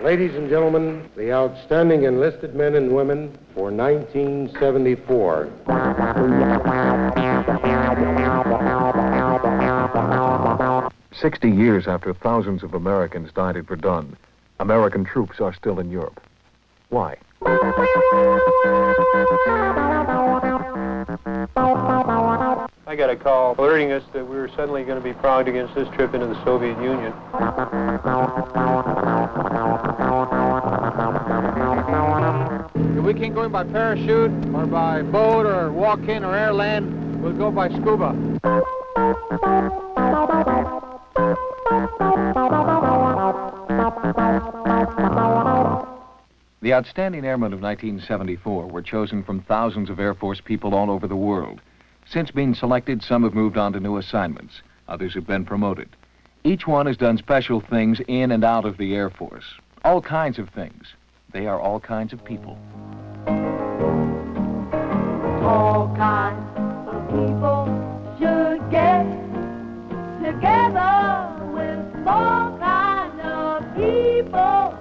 Ladies and gentlemen, the outstanding enlisted men and women for 1974. 60 years after thousands of Americans died at Verdun, American troops are still in Europe. Why? I got a call alerting us that we were suddenly going to be progged against this trip into the Soviet Union. If we can't go in by parachute or by boat or walk in or air land, we'll go by scuba. The outstanding airmen of 1974 were chosen from thousands of Air Force people all over the world. Since being selected, some have moved on to new assignments. Others have been promoted. Each one has done special things in and out of the Air Force. All kinds of things. They are all kinds of people. All kinds of people should get together with all kinds of people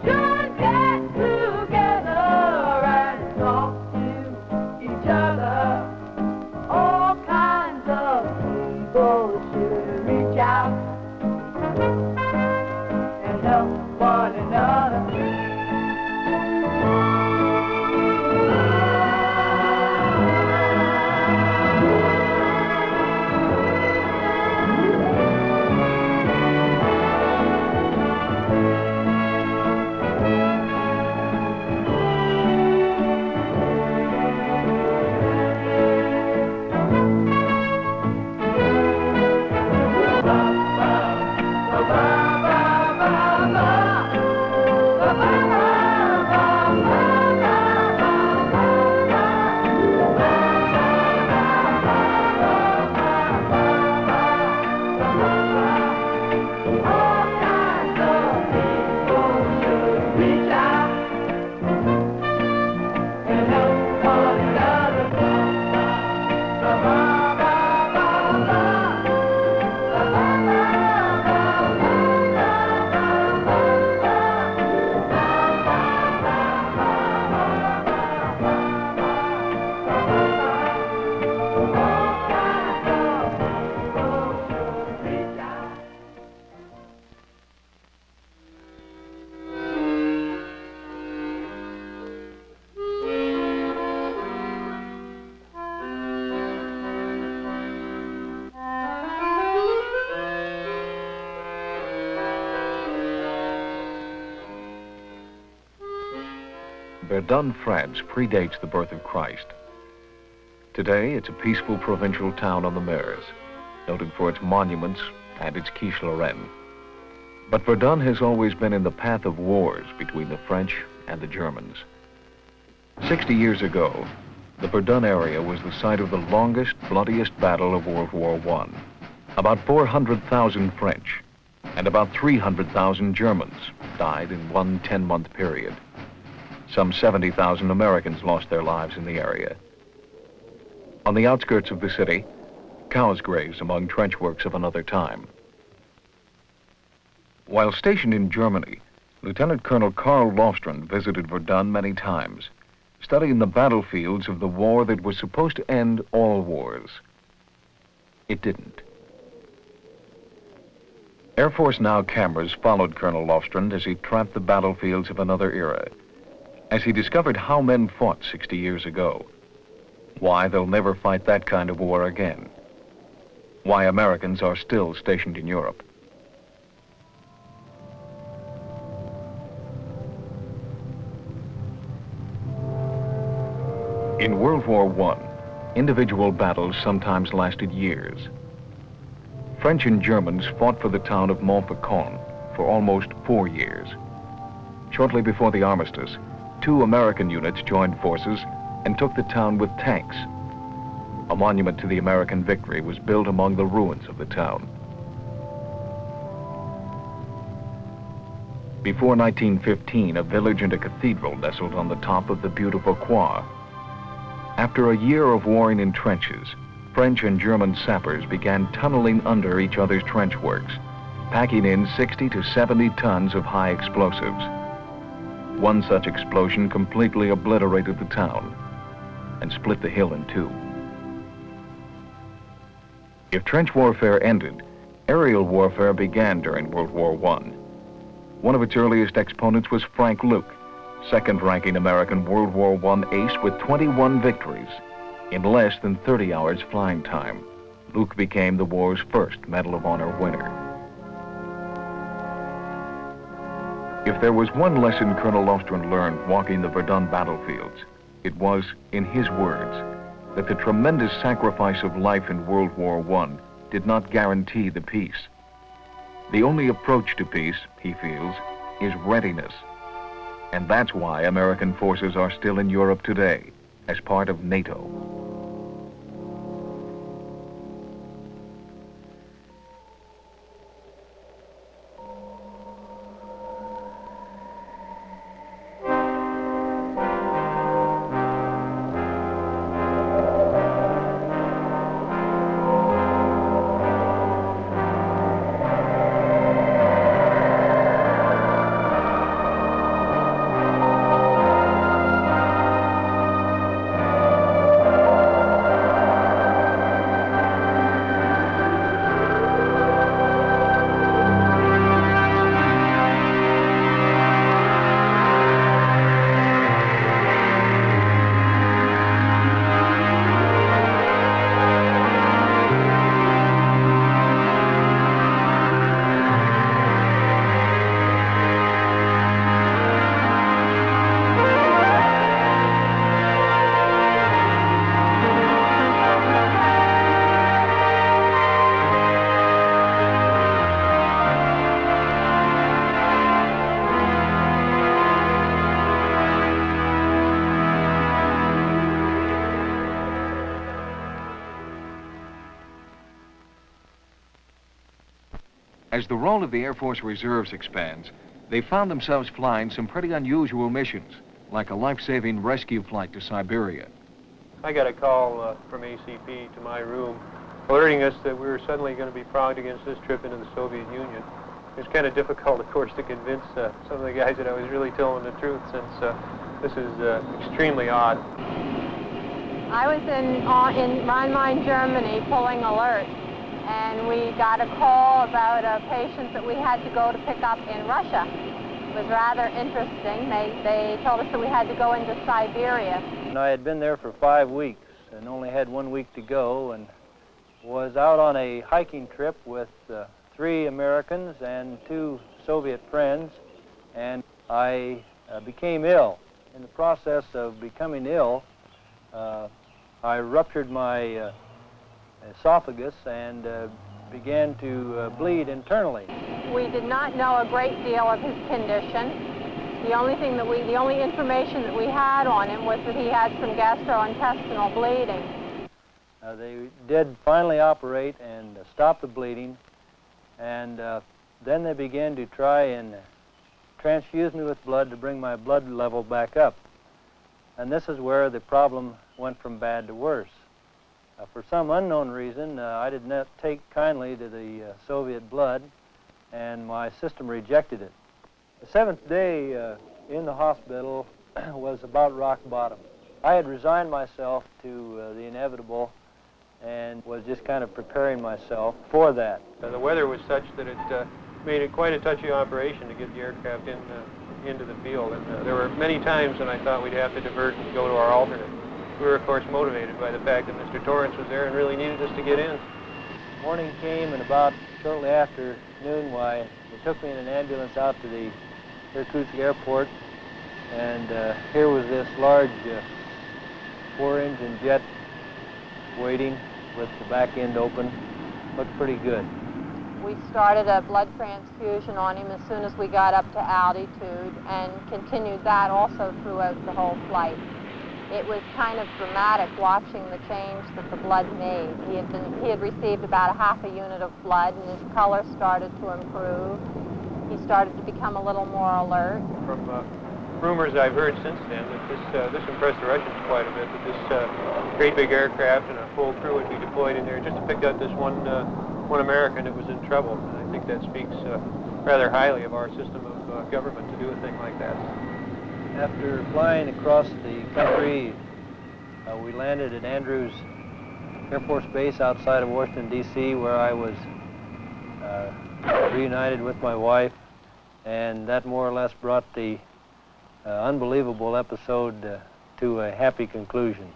should get together and talk to each other. All kinds of people should reach out and help one another. Verdun, France predates the birth of Christ. Today, it's a peaceful provincial town on the Meuse, noted for its monuments and its quiche Lorraine. But Verdun has always been in the path of wars between the French and the Germans. 60 years ago, the Verdun area was the site of the longest, bloodiest battle of World War I. About 400,000 French and about 300,000 Germans died in one 10-month period. Some 70,000 Americans lost their lives in the area. On the outskirts of the city, cows graze among trench works of another time. While stationed in Germany, Lieutenant Colonel Karl Lofstrand visited Verdun many times, studying the battlefields of the war that was supposed to end all wars. It didn't. Air Force Now cameras followed Colonel Lofstrand as he tramped the battlefields of another era, as he discovered how men fought 60 years ago, why they'll never fight that kind of war again, why Americans are still stationed in Europe. In World War I, individual battles sometimes lasted years. French and Germans fought for the town of Montfaucon for almost 4 years. Shortly before the armistice, 2 American units joined forces and took the town with tanks. A monument to the American victory was built among the ruins of the town. Before 1915, a village and a cathedral nestled on the top of the beautiful Croix. After a year of warring in trenches, French and German sappers began tunneling under each other's trench works, packing in 60 to 70 tons of high explosives. One such explosion completely obliterated the town and split the hill in two. If trench warfare ended, aerial warfare began during World War I. One of its earliest exponents was Frank Luke, second-ranking American World War I ace with 21 victories. In less than 30 hours flying time, Luke became the war's first Medal of Honor winner. If there was one lesson Colonel Lostron learned walking the Verdun battlefields, it was, in his words, that the tremendous sacrifice of life in World War I did not guarantee the peace. The only approach to peace, he feels, is readiness. And that's why American forces are still in Europe today, as part of NATO. As the role of the Air Force Reserves expands, they found themselves flying some pretty unusual missions, like a life-saving rescue flight to Siberia. I got a call from ACP to my room alerting us that we were suddenly going to be progged against this trip into the Soviet Union. It was kind of difficult, of course, to convince some of the guys that I was really telling the truth, since this is extremely odd. I was in Rhine-Main, Germany, pulling alert, and we got a call about a patient that we had to go to pick up in Russia. It was rather interesting. They told us that we had to go into Siberia. And I had been there for 5 weeks and only had 1 week to go, and was out on a hiking trip with 3 Americans and 2 Soviet friends, and I became ill. In the process of becoming ill, I ruptured my esophagus and began to bleed internally. We did not know a great deal of his condition. The only information that we had on him was that he had some gastrointestinal bleeding. They did finally operate and stop the bleeding, and then they began to try and transfuse me with blood to bring my blood level back up. And this is where the problem went from bad to worse. For some unknown reason, I did not take kindly to the Soviet blood, and my system rejected it. The 7th day in the hospital was about rock bottom. I had resigned myself to the inevitable and was just kind of preparing myself for that. The weather was such that it made it quite a touchy operation to get the aircraft into the field, and there were many times when I thought we'd have to divert and go to our alternate. We were, of course, motivated by the fact that Mr. Torrance was there and really needed us to get in. Morning came, and about shortly after noon, they took me in an ambulance out to the Irkutsk airport, and here was this large 4-engine jet waiting with the back end open. Looked pretty good. We started a blood transfusion on him as soon as we got up to altitude, and continued that also throughout the whole flight. It was kind of dramatic watching the change that the blood made. He had received about a half a unit of blood, and his color started to improve. He started to become a little more alert. From rumors I've heard since then that this impressed the Russians quite a bit, that this great big aircraft and a full crew would be deployed in there just to pick out this one American that was in trouble. And I think that speaks rather highly of our system of government to do a thing like that. After flying across the country, we landed at Andrews Air Force Base outside of Washington, D.C., where I was reunited with my wife, and that more or less brought the unbelievable episode to a happy conclusion.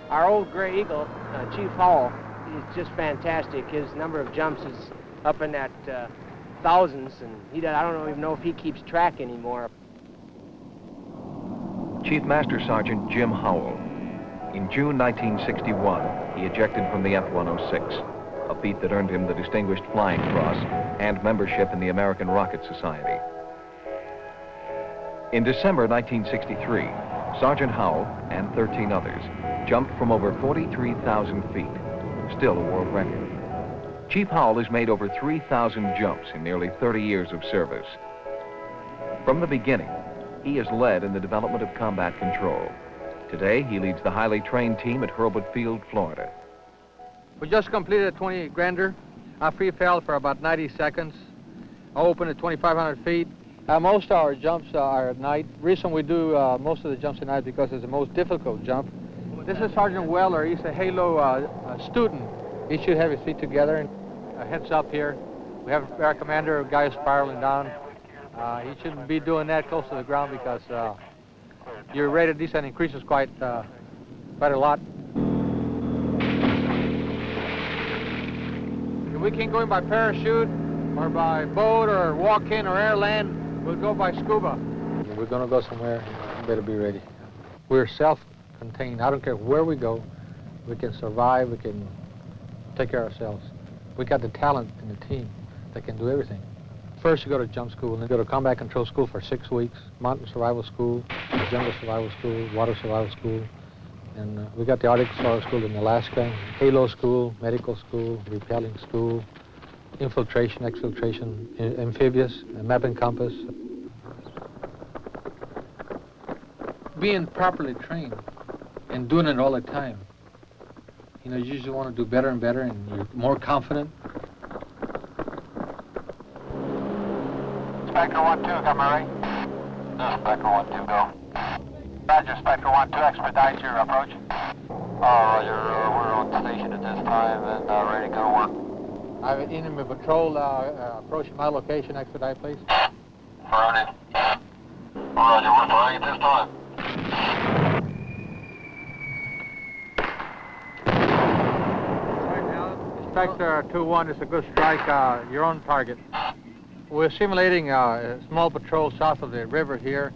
Our old Gray Eagle, Chief Howell, is just fantastic. His number of jumps is up in that thousands, and I don't even know if he keeps track anymore. Chief Master Sergeant Jim Howell. In June 1961, he ejected from the F-106, a feat that earned him the Distinguished Flying Cross and membership in the American Rocket Society. In December 1963, Sergeant Howell and 13 others jumped from over 43,000 feet, still a world record. Chief Howell has made over 3,000 jumps in nearly 30 years of service. From the beginning, he has led in the development of combat control. Today, he leads the highly trained team at Hurlbut Field, Florida. We just completed a 28 grander. I free fell for about 90 seconds. I opened at 2,500 feet. Most of our jumps are at night. The reason we do most of the jumps at night because it's the most difficult jump. This is Sergeant Weller. He's a Halo student. He should have his feet together and heads up here. We have our commander, a guy spiraling down. He shouldn't be doing that close to the ground because your rate of descent increases quite a lot. If we can't go in by parachute or by boat or walk-in or air land, we'll go by scuba. If we're going to go somewhere, we better be ready. We're self-contained. I don't care where we go. We can survive. We can take care of ourselves. We got the talent in the team that can do everything. First, you go to jump school, and then go to combat control school for 6 weeks, mountain survival school, jungle survival school, water survival school, and we got the Arctic survival school in Alaska, Halo school, medical school, repelling school, infiltration, exfiltration, amphibious, map and compass. Being properly trained and doing it all the time, you know, you just want to do better and better, and you're more confident. Spectre 1-2, come ready. This Spectre 1-2, go. Roger, Spectre 1-2, expedite your approach. Roger, we're on station at this time and ready to go to work. I have an enemy patrol approaching my location, expedite, please. Affirmative. Roger, we're flying at this time. Spectre 2-1 is a good strike, your own target. We're simulating a small patrol south of the river here.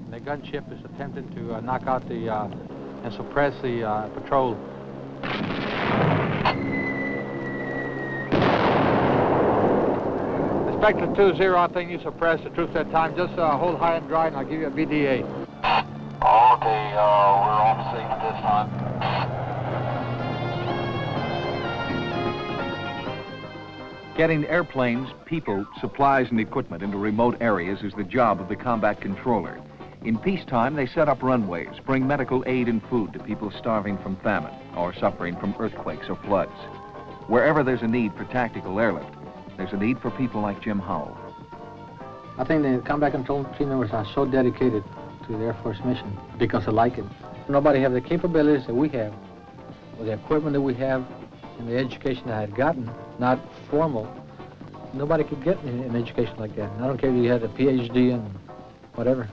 The gunship is attempting to knock out and suppress the patrol. Spectre 2-0, I think you suppressed the troops that time. Just hold high and dry, and I'll give you a BDA. Okay, we're off safe this time. Getting airplanes, people, supplies, and equipment into remote areas is the job of the combat controller. In peacetime, they set up runways, bring medical aid and food to people starving from famine or suffering from earthquakes or floods. Wherever there's a need for tactical airlift, there's a need for people like Jim Howell. I think the combat control team members are so dedicated to the Air Force mission because they like it. Nobody have the capabilities that we have, or the equipment that we have, and the education I had gotten, not formal. Nobody could get an education like that. And I don't care if you had a PhD and whatever.